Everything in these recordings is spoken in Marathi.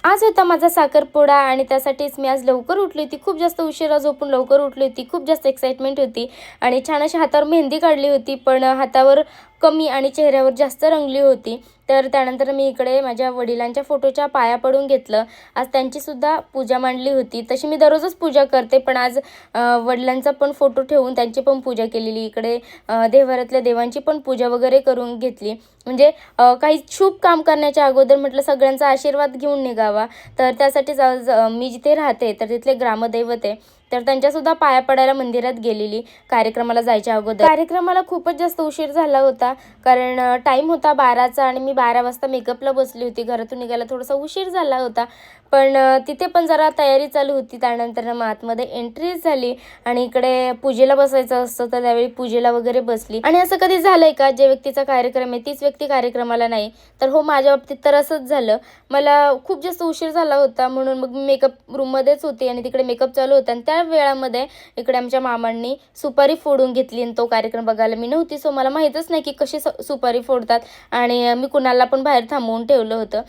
आज होता माझा साखरपुडा आणि त्यासाठीच मी आज लवकर उठली होती. खूप जास्त उशिरा झोपून लवकर उठली होती. खूप जास्त एक्साइटमेंट होती आणि छान अशी हातावर मेहंदी काढली होती, पण हातावर कमी आणि चेहऱ्यावर जास्त रंगली होती. तर त्यानंतर मी इकडे माझ्या वडिलांच्या फोटोच्या पाया पडून घेतलं. आज त्यांचीसुद्धा पूजा मांडली होती. तशी मी दररोजच पूजा करते, पण आज वडिलांचा पण फोटो ठेवून त्यांची पण पूजा केलेली. इकडे देवघरातल्या देवांची पण पूजा वगैरे करून घेतली. म्हणजे काही शुभ काम करण्याच्या अगोदर म्हटलं सगळ्यांचा आशीर्वाद घेऊन निघावा. तर त्यासाठीच आज मी जिथे राहते तर तिथले ग्रामदैवत आहे, तर त्यांच्यासुद्धा पाया पडायला मंदिरात गेलेली कार्यक्रमाला जायच्या अगोदर. कार्यक्रमाला खूपच जास्त उशीर झाला होता, कारण टाईम होता 12चा आणि मी 12 वाजता मेकअपला बसली होती. घरातून निघायला थोडासा उशीर झाला होता, पण तिथे पण जरा तयारी चालू होती. त्यानंतर मग आतमध्ये एंट्री झाली आणि इकडे पूजेला बसायचं असतं, तर त्यावेळी पूजेला वगैरे बसली. आणि असं कधी झालंय का, जे व्यक्तीचा कार्यक्रम आहे तीच व्यक्ती कार्यक्रमाला नाही? तर हो, माझ्या बाबतीत तर असंच झालं. मला खूप जास्त उशीर झाला होता, म्हणून मग मी मेकअप रूममध्येच होते आणि तिकडे मेकअप चालू होता. आणि त्या वेळामध्ये इकडे आमच्या मामांनी सुपारी फोडून घेतली आणि तो कार्यक्रम बघायला मी नव्हती. सो मला माहीतच नाही की कशी सुपारी फोडतात, आणि मी कुणाला पण बाहेर थांबवून ठेवलं होतं,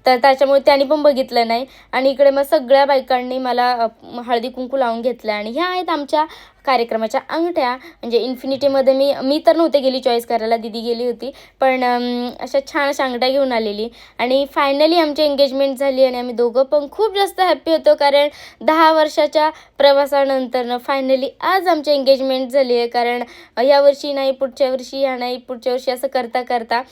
तर त्याच्यामुळे त्यांनी पण बघितलं नाही. आणि इकडे मग सगळ्या बायकांनी मला हळदी कुंकू लावून घेतलं. आणि ह्या आहेत आमच्या कार्यक्रमाच्या अंगठ्या. म्हणजे इन्फिनिटीमध्ये मी तर नव्हते गेली चॉईस करायला, दीदी गेली होती, पण अशा छान अशा अंगठ्या घेऊन आलेली. आणि फायनली आमची एंगेजमेंट झाली आणि आम्ही दोघं पण खूप जास्त हॅप्पी होतो, कारण 10 वर्षाच्या प्रवासानंतर फायनली आज आमची एंगेजमेंट झाली आहे. कारण यावर्षी नाही, पुढच्या वर्षी, ह्या नाही, पुढच्या वर्षी, असं करता करता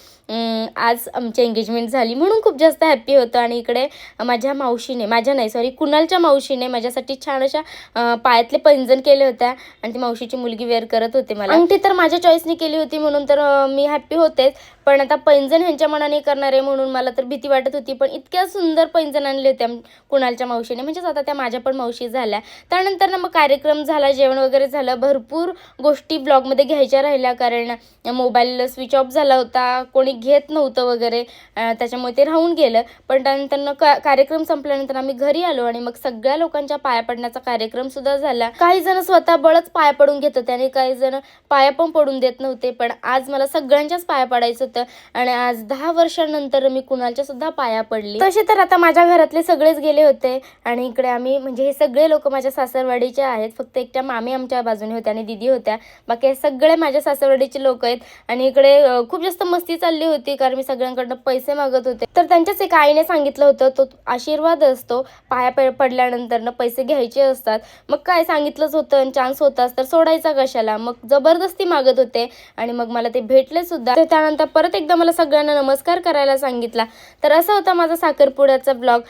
आज आमची एंगेजमेंट झाली, म्हणून खूप जास्त हॅप्पी होतं. आणि इकडे माझ्या मावशीने, माझ्या नाही सॉरी कुणालच्या मावशीने माझ्यासाठी छान अशा पायातले पैंजण केले होत्या आणि ती मावशीची मुलगी वेअर करत होते. मला अंगठी तर माझ्या चॉईसने केली होती, म्हणून तर मी हॅप्पी होतेच, पण आता पैंजण ह्यांच्या मनाने करणार आहे म्हणून मला तर भीती वाटत होती. पण इतक्या सुंदर पैंजण आणले होते कुणालच्या मावशीने, म्हणजेच आता त्या माझ्या पण मावशी झाल्या. त्यानंतर मग कार्यक्रम झाला, जेवण वगैरे झालं. भरपूर गोष्टी ब्लॉगमध्ये घ्यायच्या राहिल्या, कारण मोबाईल स्विच ऑफ झाला होता, कोणी घेत नव्हतं वगैरे, त्याच्यामुळे ते राहून गेलं. पण त्यानंतर कार्यक्रम संपल्यानंतर आम्ही घरी आलो आणि मग सगळ्या लोकांच्या पाया पडण्याचा कार्यक्रम सुद्धा झाला. काही जण स्वतः बळच पाया पडून घेत होते आणि काही जण पाया पण पडून देत नव्हते, पण आज मला सगळ्यांच्याच पाया पडायचं होतं. आणि आज 10 वर्षांनंतर मी कुणालच्या सुद्धा पाया पडली. तसे तर आता माझ्या घरातले सगळेच गेले होते आणि इकडे आम्ही, म्हणजे हे सगळे लोक माझ्या सासरवाडीचे आहेत. फक्त एकट्या मामी आमच्या बाजूने होत्या आणि दीदी होत्या, बाकी हे सगळे माझ्या सासरवाडीचे लोक आहेत. आणि इकडे खूप जास्त मस्ती चालली होती, कारण मी सगळ्यांकडनं पैसे मागत होते. तर त्यांच्याच एका आईने सांगितलं होतं, तो आशीर्वाद असतो, पाया पडल्यानंतर पैसे घ्यायचे असतात. मग काय सांगितलंच होतं आणि चान्स होताच, तर सोडायचा कशाला? मग जबरदस्ती मागत होते आणि मग मला ते भेटले सुद्धा. तर त्यानंतर परत एकदा मला सगळ्यांना नमस्कार करायला सांगितला. तर असा होता माझा साखरपुड्याचा ब्लॉग.